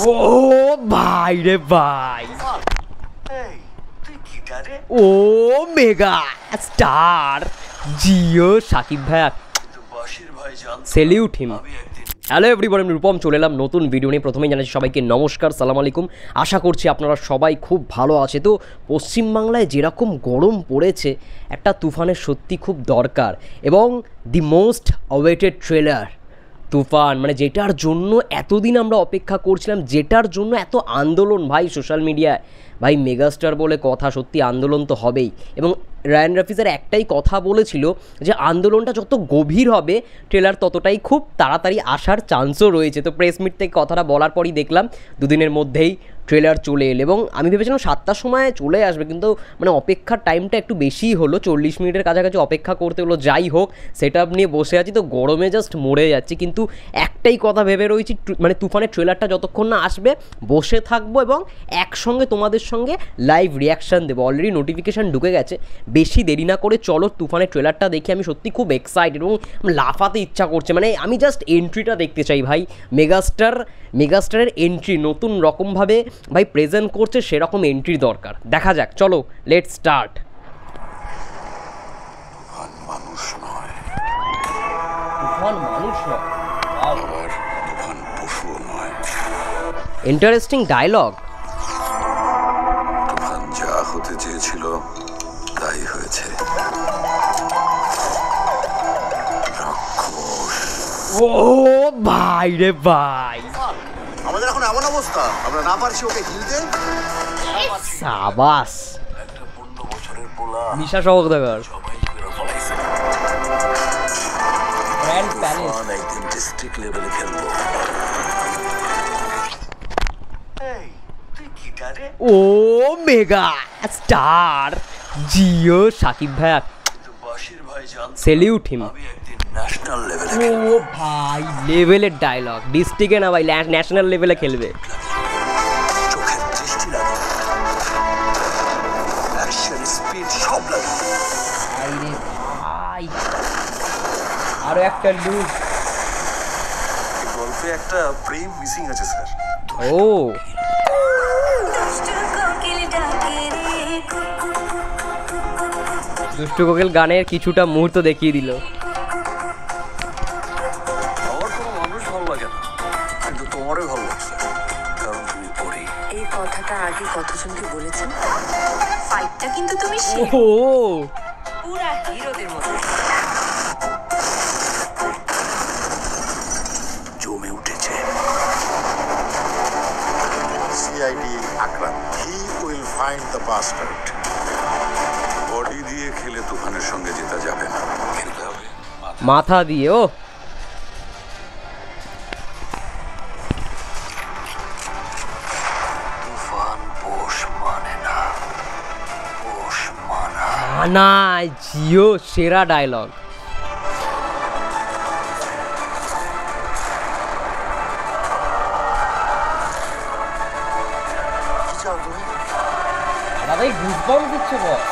ও ভাই রে ভাই, ও মেগা স্টার জিও সাকিব ভাইয়া, সেলিউট হিম। হ্যালো এভরিওয়ান, আমি রূপম চলে এলাম নতুন ভিডিও নিয়ে। প্রথমেই জানাচ্ছি সবাইকে নমস্কার, সালাম আলাইকুম। আশা করছি আপনারা সবাই খুব ভালো আছে। তো পশ্চিমবাংলায় যেরকম গরম পড়েছে, একটা তুফানের সত্যি খুব দরকার। এবং দি মোস্ট অওয়েটেড ট্রেলার তুফান, মানে যেটার জন্য এতদিন আমরা অপেক্ষা করছিলাম, যেটার জন্য এত আন্দোলন ভাই সোশ্যাল মিডিয়ায়। ভাই মেগাস্টার বলে কথা, সত্যি আন্দোলন তো হবেই। এবং রায়ান রাফি স্যার একটাই কথা বলেছিল যে আন্দোলনটা যত গভীর হবে ট্রেলার ততটাই খুব তাড়াতাড়ি আসার চান্সও রয়েছে। তো প্রেস মিট থেকে কথাটা বলার পরই দেখলাম দুদিনের মধ্যেই ট্রেলার চলে এলো। এবং আমি ভেবেছিলাম 7টার সময় চলে আসবে, কিন্তু মানে অপেক্ষার টাইমটা একটু বেশিই হলো, 40 মিনিটের কাছাকাছি অপেক্ষা করতে হলো। যাই হোক, সেট আপ নিয়ে বসে আছি, তো গরমে জাস্ট মরে যাচ্ছি। কিন্তু একটাই কথা ভেবে রয়েছি, মানে তুফানের ট্রেলারটা যতক্ষণ না আসবে বসে থাকবো এবং একসঙ্গে তোমাদের সঙ্গে লাইভ রিয়াকশান দেবো। অলরেডি নোটিফিকেশান ঢুকে গেছে। বেশি দেরি না করে চলো তুফানের ট্রেলারটা দেখে। আমি সত্যি খুব এক্সাইটেড এবং লাফাতে ইচ্ছা করছে। মানে আমি জাস্ট এন্ট্রিটা দেখতে চাই ভাই। মেগাস্টারের এন্ট্রি নতুন রকমভাবে ভাই প্রেজেন্ট করছে, সেরকম এন্ট্রি দরকার। দেখা যাক, চলো লেটস স্টার্ট। মানুষ নয়, তুফান মানুষ নয়, আবার তুফান পশুও নয়। Interesting dialogue. তুফান যা হতে চেয়েছিল তাই হয়েছে। রাক্ষস। ও ভাই রে ভাই, আমাদের এখন এমন অবস্থা, আমরা না পারছি ওকে গিলতে। সাবাস। একটা 15 বছরের পোলা নিশা সহদাগর, সবাই করে ফলাইছে। Grand palace. তুফান একদিন ডিস্ট্রিক্ট লেভেলে খেলবো। ও মেগা স্টার জিও সাকিব ভাইয়া, বাসির ভাই জান, সেলিউট হিম। আমি একদিন ন্যাশনাল লেভেলে ও ভাই লেভেলের ডায়লগ, ডিস্ট্রিক্টে না ভাই ন্যাশনাল লেভেলে খেলবে। চোখের দৃষ্টি লাগে, অ্যাকশন স্পিড সব লাগে। আরে ভাই, আরো একটা লুক। এই গল্পে একটা প্রেম মিসিং আছে স্যার। ও দুষ্টু কোকিল গানের কিছুটা মুহূর্ত দেখিয়ে দিল। আমার কোনো মানুষ ভালো লাগে না, কিন্তু তোমারই ভালো লাগছে, কারণ তুমি পড়ি। এই কথাটা আগে কতজনকে বলেছেন? ফাইটটা কিন্তু তুমি ও পুরা হিরোদের মতো। জমে উঠেছে। CID Akram, he will find the bastard. Body দিয়ে খেলে তুফানের সঙ্গে জেতা যাবে না, খেলতে হবে মাথা দিয়ে। ও তুফান পোষ মানে না, পোষ মানা। না, জিও সেরা ডায়লগ। কি চাও তুমি? দাদাই গুজবাম্প দিচ্ছে বস।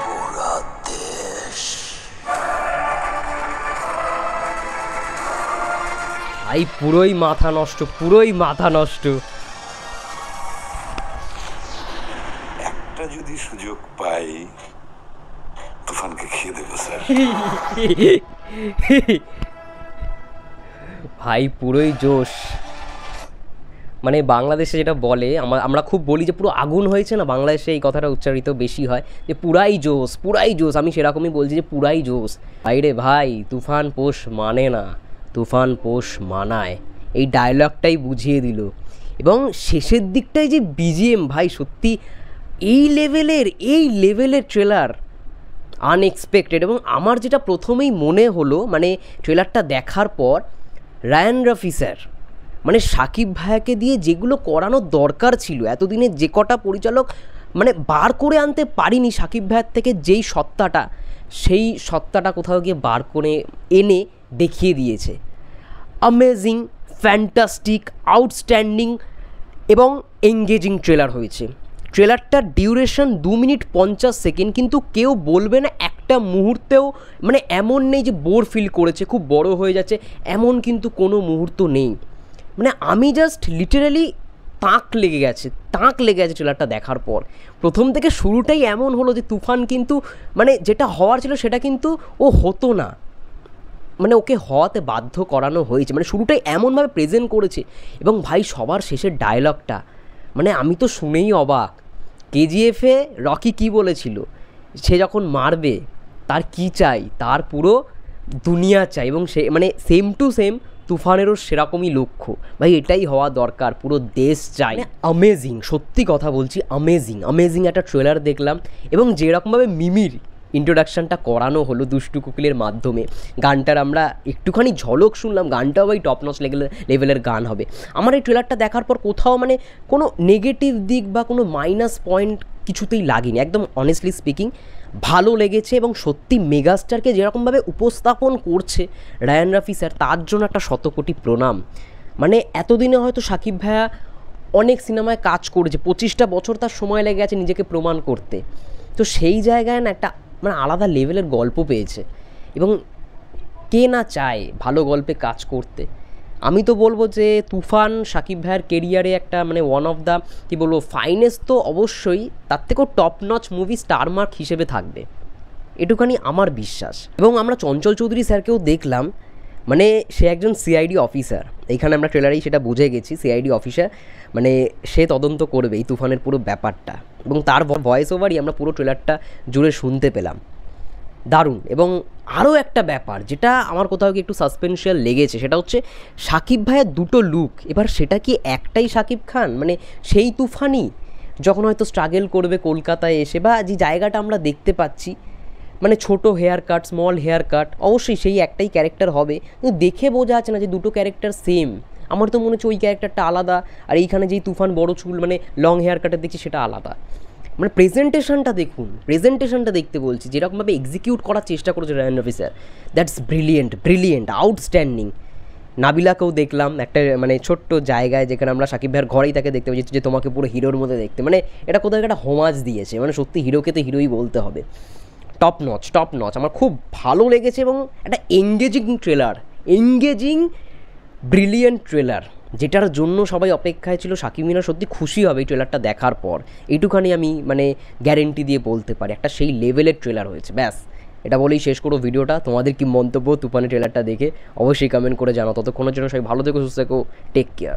পুরা দেশ ভাই পুরোই মাথা নষ্ট, পুরোই মাথা নষ্ট। একটা যদি সুযোগ পাই তুফানকে খেয়ে দেবো স্যার। ভাই পুরোই জোশ। মানে বাংলাদেশে যেটা বলে, আমরা খুব বলি যে পুরো আগুন হয়েছে না, বাংলাদেশে এই কথাটা উচ্চারিত বেশি হয় যে পুরাই জোশ, পুরাই জোশ। আমি সেরকমই বলছি যে পুরাই জোশ। ভাইরে ভাই, তুফান পোষ মানে না, তুফান পোষ মানায়, এই ডায়লগটাই বুঝিয়ে দিল। এবং শেষের দিকটায় যে বিজিএম, ভাই সত্যি এই লেভেলের ট্রেলার আনএক্সপেক্টেড। এবং আমার যেটা প্রথমেই মনে হলো, মানে ট্রেলারটা দেখার পর, রায়ান রাফি স্যার মানে সাকিব ভাইয়াকে দিয়ে যেগুলো করানোর দরকার ছিল, এতদিনে যে কটা পরিচালক মানে বার করে আনতে পারিনি সাকিব ভাইয়ার থেকে যেই সত্তাটা, সেই সত্তাটা কোথাও গিয়ে বার করে এনে দেখিয়ে দিয়েছে। অ্যামেজিং, ফ্যান্টাস্টিক, আউটস্ট্যান্ডিং এবং এঙ্গেজিং ট্রেলার হয়েছে। ট্রেলারটার ডিউরেশন 2 মিনিট 50 সেকেন্ড, কিন্তু কেউ বলবে না একটা মুহূর্তেও মানে এমন নেই যে বোর ফিল করেছে, খুব বড় হয়ে যাচ্ছে, এমন কিন্তু কোনো মুহূর্ত নেই। মানে আমি জাস্ট লিটারালি তাক লেগে গেছে ট্রেলারটা দেখার পর। প্রথম থেকে শুরুটাই এমন হলো যে তুফান কিন্তু মানে যেটা হওয়ার ছিল সেটা কিন্তু ও হতো না, মানে ওকে হওয়াতে বাধ্য করানো হয়েছে। মানে শুরুটাই এমনভাবে প্রেজেন্ট করেছে। এবং ভাই সবার শেষের ডায়লগটা মানে আমি তো শুনেই অবাক। কেজিএফে রকি কী বলেছিল, সে যখন মারবে তার কি চাই, তার পুরো দুনিয়া চাই, এবং সে মানে সেম টু সেম তুফানেরও সেরকমই লক্ষ্য। ভাই এটাই হওয়া দরকার, পুরো দেশ চাই। অ্যামেজিং, সত্যি কথা বলছি, অ্যামেজিং একটা ট্রেলার দেখলাম। এবং যেরকমভাবে মিমির ইন্ট্রোডাকশানটা করানো হলো দুষ্টু কোকিলের মাধ্যমে, গানটার আমরা একটুখানি ঝলক শুনলাম, গানটাও ভাই টপ নচ লেভেলের গান হবে। আমার এই ট্রেলারটা দেখার পর কোথাও মানে কোনো নেগেটিভ দিক বা কোনো মাইনাস পয়েন্ট কিছুতেই লাগেনি, একদম অনেস্টলি স্পিকিং ভালো লেগেছে। এবং সত্যি মেগাস্টারকে যেরকমভাবে উপস্থাপন করছে রায়ান রাফি স্যার, তার জন্য একটা শতকোটি প্রণাম। মানে এতদিনে হয়তো শাকিব ভাইয়া অনেক সিনেমায় কাজ করেছে, 25টা বছর তার সময় লেগে গেছে নিজেকে প্রমাণ করতে। তো সেই জায়গায় না একটা মানে আলাদা লেভেলের গল্প পেয়েছে। এবং কে না চায় ভালো গল্পে কাজ করতে। আমি তো বলবো যে তুফান শাকিব ভাইয়ের কেরিয়ারে একটা মানে ওয়ান অফ দ্য কী বলবো ফাইনেস্ট তো অবশ্যই, তার থেকেও top notch movie star mark হিসেবে থাকবে, এটুখানি আমার বিশ্বাস। এবং আমরা চঞ্চল চৌধুরী স্যারকেও দেখলাম, মানে সে একজন সিআইডি অফিসার, এইখানে আমরা ট্রেলারেই সেটা বুঝে গেছি, সিআইডি অফিসার, মানে সে তদন্ত করবে এই তুফানের পুরো ব্যাপারটা। এবং তার ভয়েস ওভারই আমরা পুরো ট্রেলারটা জুড়ে শুনতে পেলাম, দারুণ। এবং আরও একটা ব্যাপার যেটা আমার কোথাও কি একটু সাসপেন্সিয়াল লেগেছে, সেটা হচ্ছে শাকিব ভাইয়ের দুটো লুক। এবার সেটা কি একটাই শাকিব খান, মানে সেই তুফানই যখন হয়তো স্ট্রাগল করবে কলকাতায় এসে, বা যে জায়গাটা আমরা দেখতে পাচ্ছি মানে ছোট hair cut, small hair cut, অবশ্যই সেই একটাই ক্যারেক্টার হবে, কিন্তু দেখে বোঝা যাচ্ছে না যে দুটো ক্যারেক্টার সেম। আমার তো মনে হচ্ছে ওই ক্যারেক্টারটা আলাদা, আর এইখানে যেই তুফান বড় চুল মানে লং হেয়ার কাটের দেখছি সেটা আলাদা। মানে প্রেজেন্টেশনটা দেখুন, প্রেজেন্টেশনটা দেখতে বলছি, যেরকমভাবে এক্সিকিউট করার চেষ্টা করেছে Rayan Rafi sir, that's brilliant, outstanding. নাবিলাকেও দেখলাম একটা মানে ছোট্ট জায়গায়, যেখানে আমরা শাকিব ভাইয়ের ঘরেই তাকে দেখতে পাচ্ছি, যে তোমাকে পুরো হিরোর মধ্যে দেখতে, মানে এটা কোথাও একটা হোমাজ দিয়েছে। মানে সত্যি হিরোকে তো হিরোই বলতে হবে। টপ নচ আমার খুব ভালো লেগেছে। এবং একটা এঙ্গেজিং ব্রিলিয়েন্ট ট্রেলার, যেটার জন্য সবাই অপেক্ষায় ছিল। শাকিব মিনা সত্যি খুশি হবে এই ট্রেলারটা দেখার পর, এইটুখানি আমি মানে গ্যারেন্টি দিয়ে বলতে পারি, একটা সেই লেভেলের ট্রেলার হয়েছে। ব্যাস এটা বলেই শেষ করো ভিডিওটা। তোমাদের কি মন্তব্য তুফানের ট্রেলারটা দেখে অবশ্যই কমেন্ট করে জানাও। ততক্ষণের জন্য সবাই ভালো থেকো, সুস্থ থেকো, টেক কেয়ার।